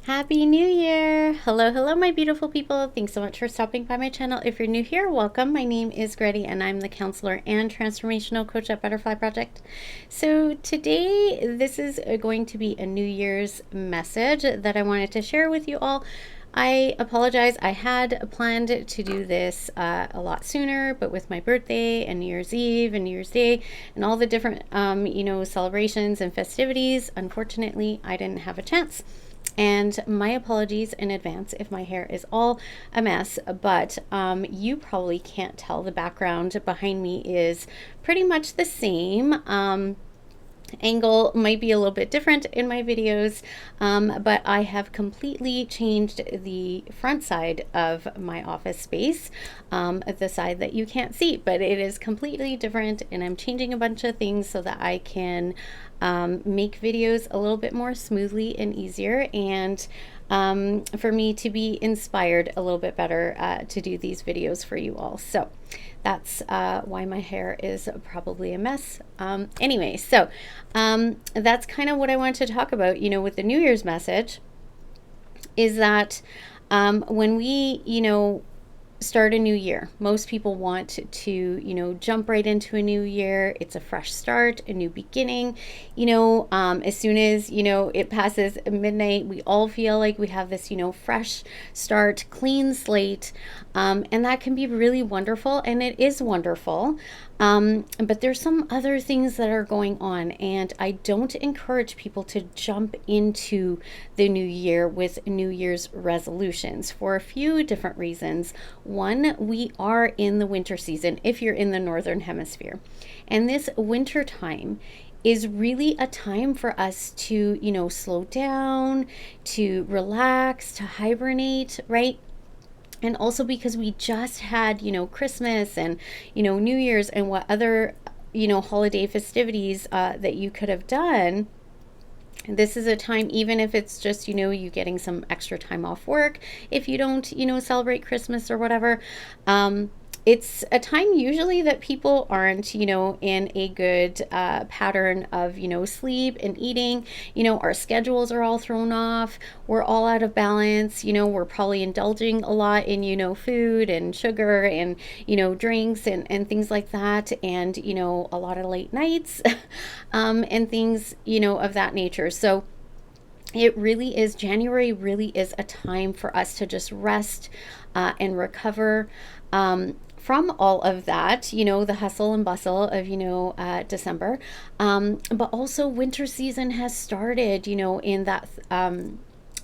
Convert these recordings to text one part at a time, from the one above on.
Happy New Year! Hello, hello, my beautiful people. Thanks so much for stopping by my channel. If you're new here, welcome. My name is Grady and I'm the counselor and transformational coach at Butterfly Project. So today, this is going to be a New Year's message that I wanted to share with you all. I apologize. I had planned to do this a lot sooner, but with my birthday and New Year's Eve and New Year's Day and all the different, celebrations and festivities, unfortunately, I didn't have a chance. And my apologies in advance if my hair is all a mess, but you probably can't tell. The background behind me is pretty much the same. Angle might be a little bit different in my videos, but I have completely changed the front side of my office space, the side that you can't see, but it is completely different, and I'm changing a bunch of things so that I can make videos a little bit more smoothly and easier, and for me to be inspired a little bit better to do these videos for you all. So that's why my hair is probably a mess. Anyway, so that's kind of what I wanted to talk about, with the New Year's message, is that when we, start a new year, most people want to, jump right into a new year. It's a fresh start, a new beginning. As soon as, it passes midnight, we all feel like we have this, fresh start, clean slate. And that can be really wonderful, and it is wonderful. But there's some other things that are going on, and I don't encourage people to jump into the new year with New Year's resolutions for a few different reasons. One, we are in the winter season if you're in the northern hemisphere, and this winter time is really a time for us to, slow down, to relax, to hibernate, right? And also because we just had, Christmas and, New Year's and what other, holiday festivities that you could have done. This is a time, even if it's just, you getting some extra time off work, if you don't, celebrate Christmas or whatever, it's a time usually that people aren't, in a good pattern of, sleep and eating. Our schedules are all thrown off. We're all out of balance. We're probably indulging a lot in, food and sugar and, drinks and things like that. And, a lot of late nights and things, of that nature. So January really is a time for us to just rest and recover from all of that, the hustle and bustle of, December. But also winter season has started, in that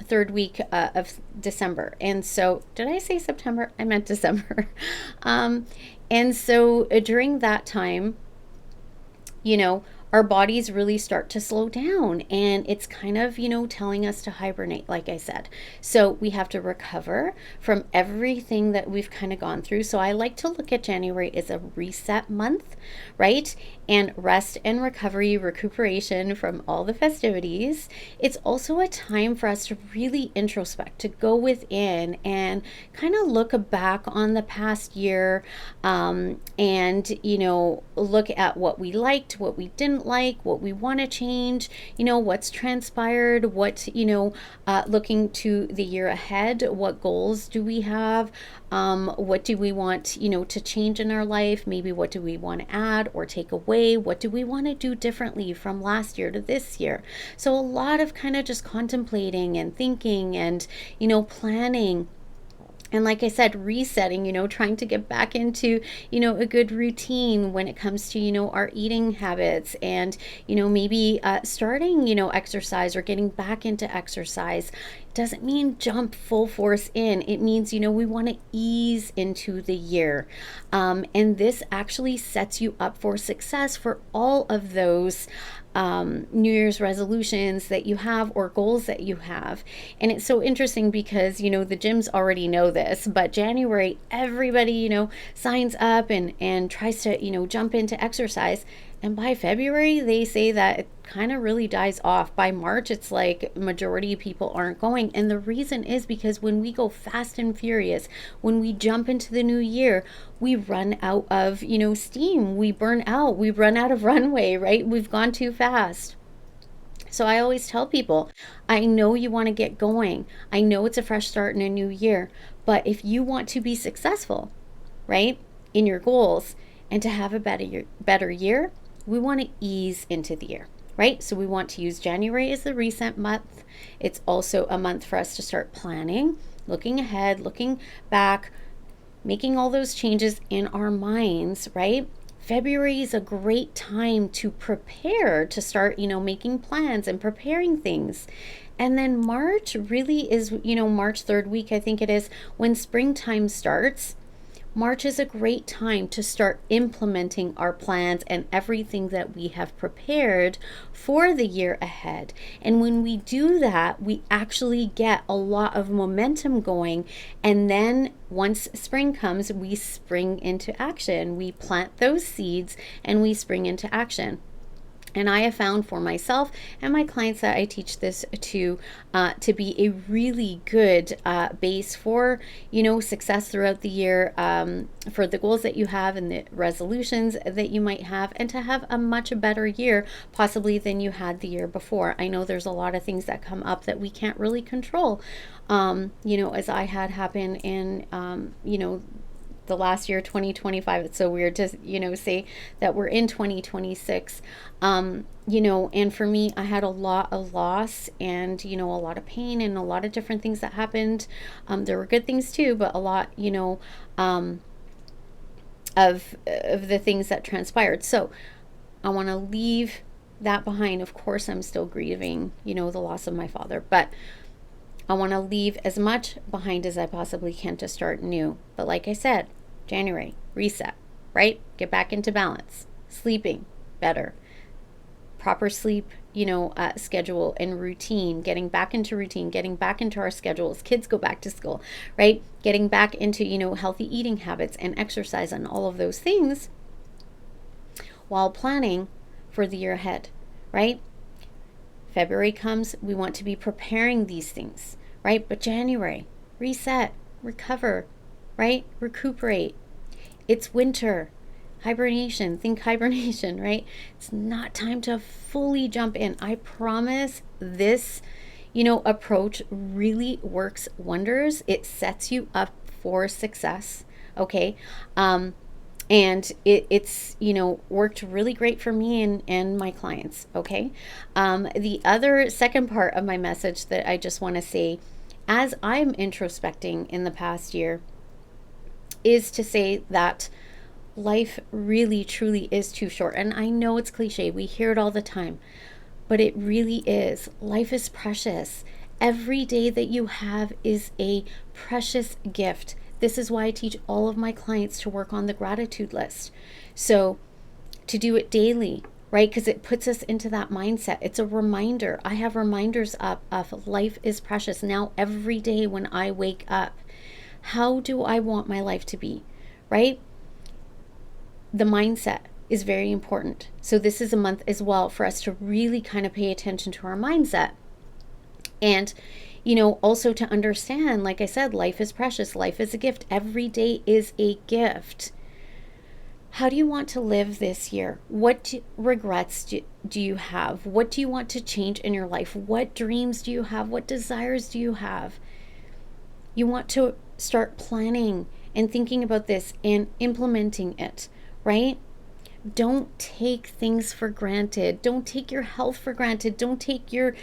third week of December. And so, did I say September? I meant December. And so during that time, our bodies really start to slow down, and it's kind of, telling us to hibernate, like I said. So we have to recover from everything that we've kind of gone through. So I like to look at January as a reset month, right? And rest and recovery, recuperation from all the festivities. It's also a time for us to really introspect, to go within and kind of look back on the past year, and, look at what we liked, what we didn't like, what we want to change, what's transpired, what, looking to the year ahead, what goals do we have, what do we want, to change in our life, maybe what do we want to add or take away, what do we want to do differently from last year to this year. So a lot of kind of just contemplating and thinking and, planning. And like I said, resetting, trying to get back into, a good routine when it comes to, our eating habits, and, maybe starting, exercise or getting back into exercise. Doesn't mean jump full force in. It means, we want to ease into the year. And this actually sets you up for success for all of those New Year's resolutions that you have or goals that you have. And it's so interesting because, the gyms already know this, but January, everybody, signs up and tries to, jump into exercise. And by February, they say that it kind of really dies off. By March, it's like majority of people aren't going. And the reason is because when we go fast and furious, when we jump into the new year, we run out of, steam. We burn out. We run out of runway, right? We've gone too fast. So I always tell people, I know you want to get going. I know it's a fresh start in a new year, but if you want to be successful, right, in your goals and to have a better year, we want to ease into the year, right? So we want to use January as the reset month. It's also a month for us to start planning, looking ahead, looking back, making all those changes in our minds, right? February is a great time to prepare, to start, making plans and preparing things. And then March really is, March third week, I think it is, when springtime starts. March is a great time to start implementing our plans and everything that we have prepared for the year ahead. And when we do that, we actually get a lot of momentum going. And then once spring comes, we spring into action. We plant those seeds and we spring into action. And I have found for myself and my clients that I teach this to be a really good base for, success throughout the year, for the goals that you have and the resolutions that you might have, and to have a much better year possibly than you had the year before. I know there's a lot of things that come up that we can't really control, as I had happen in, the last year, 2025. It's so weird to say that we're in 2026. And for me, I had a lot of loss and a lot of pain and a lot of different things that happened. There were good things too, but a lot of the things that transpired. So I want to leave that behind. Of course, I'm still grieving the loss of my father, but I want to leave as much behind as I possibly can to start new. But like I said, January, reset, right? Get back into balance, sleeping better, proper sleep, schedule and routine, getting back into routine, getting back into our schedules. Kids go back to school, right? Getting back into, healthy eating habits and exercise and all of those things while planning for the year ahead, right? February comes, we want to be preparing these things, right? But January, reset, recover, right? Recuperate. It's winter, hibernation, think hibernation, right? It's not time to fully jump in. I promise this, approach really works wonders. It sets you up for success, okay? And it's worked really great for me and my clients, okay? The other second part of my message that I just want to say, as I'm introspecting in the past year, is to say that life really truly is too short. And I know it's cliche, we hear it all the time, but it really is. Life is precious. Every day that you have is a precious gift. This is why I teach all of my clients to work on the gratitude list. So to do it daily, right? Because it puts us into that mindset. It's a reminder. I have reminders up of life is precious. Now, every day when I wake up, how do I want my life to be, right? The mindset is very important. So this is a month as well for us to really kind of pay attention to our mindset. And also to understand, like I said, life is precious. Life is a gift. Every day is a gift. How do you want to live this year? What regrets do you have? What do you want to change in your life? What dreams do you have? What desires do you have? You want to start planning and thinking about this and implementing it, right? Don't take things for granted. Don't take your health for granted. Don't take your,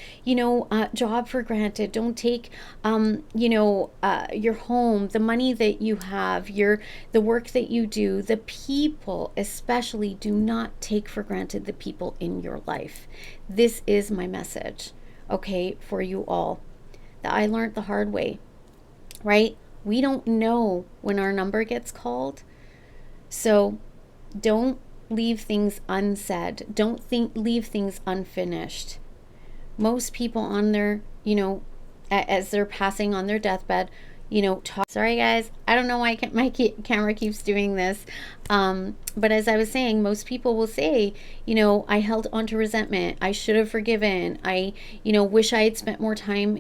job for granted. Don't take, your home, the money that you have, the work that you do, the people, especially. Do not take for granted the people in your life. This is my message, okay, for you all, that I learned the hard way, right? We don't know when our number gets called. So don't leave things unsaid. Don't leave things unfinished. Most people on their, as they're passing on their deathbed, talk. Sorry guys, I don't know why my camera keeps doing this. But as I was saying, most people will say, I held on to resentment. I should have forgiven. I, wish I had spent more time,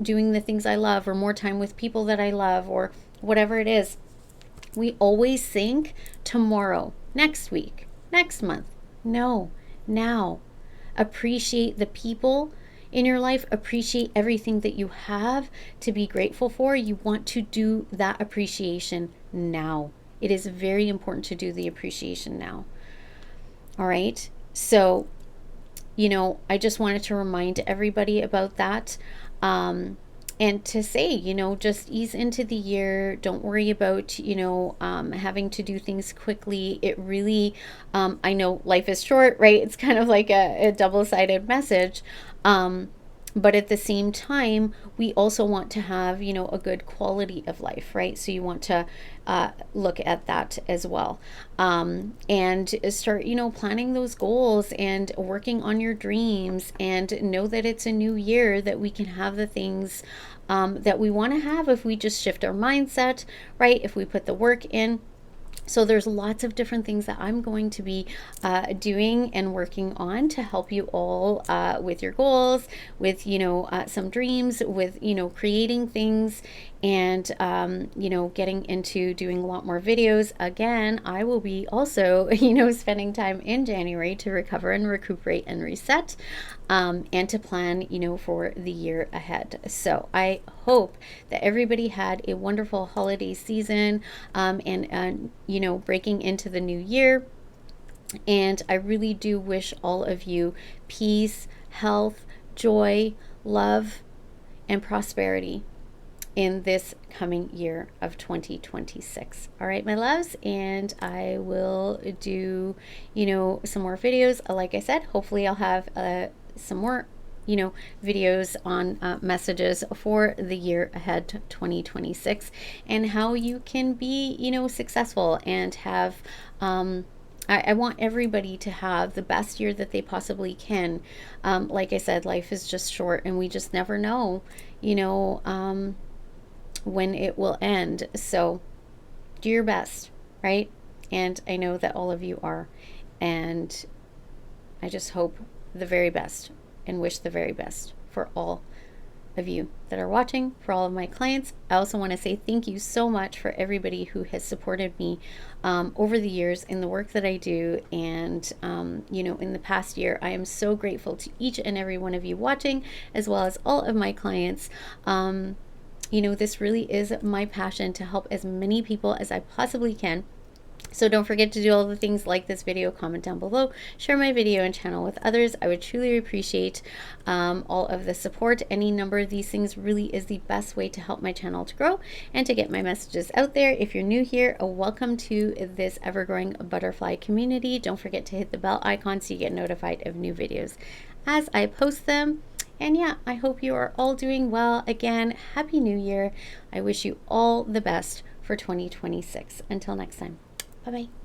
doing the things I love, or more time with people that I love, or whatever it is. We always think tomorrow, next week, next month. No, now. appreciate the people in your life, appreciate everything that you have to be grateful for. You want to do that appreciation now. It is very important to do the appreciation now. All right. So, I just wanted to remind everybody about that. And to say, just ease into the year. Don't worry about, having to do things quickly. It really, I know life is short, right? It's kind of like a double-sided message. But at the same time, we also want to have, a good quality of life, right? So you want to look at that as well. And start, planning those goals and working on your dreams, and know that it's a new year, that we can have the things that we want to have if we just shift our mindset, right? If we put the work in. So there's lots of different things that I'm going to be doing and working on to help you all with your goals, with, some dreams, with, creating things, and, getting into doing a lot more videos. Again, I will be also, spending time in January to recover and recuperate and reset, and to plan, for the year ahead. So I hope that everybody had a wonderful holiday season, and breaking into the new year. And I really do wish all of you peace, health, joy, love, and prosperity in this coming year of 2026. All right, my loves, and I will do, some more videos. Like I said, hopefully I'll have some more, videos on messages for the year ahead, 2026, and how you can be, successful and have, I want everybody to have the best year that they possibly can. Like I said, life is just short, and we just never know, when it will end. So do your best, right? And I know that all of you are. And I just hope the very best and wish the very best for all of you that are watching, for all of my clients. I also want to say thank you so much for everybody who has supported me over the years in the work that I do. And, in the past year, I am so grateful to each and every one of you watching, as well as all of my clients. This really is my passion, to help as many people as I possibly can. So don't forget to do all the things, like this video, comment down below, share my video and channel with others. I would truly appreciate all of the support. Any number of these things really is the best way to help my channel to grow and to get my messages out there. If you're new here, welcome to this ever-growing butterfly community. Don't forget to hit the bell icon so you get notified of new videos as I post them. And yeah, I hope you are all doing well. Again, Happy New Year. I wish you all the best for 2026. Until next time. Bye-bye.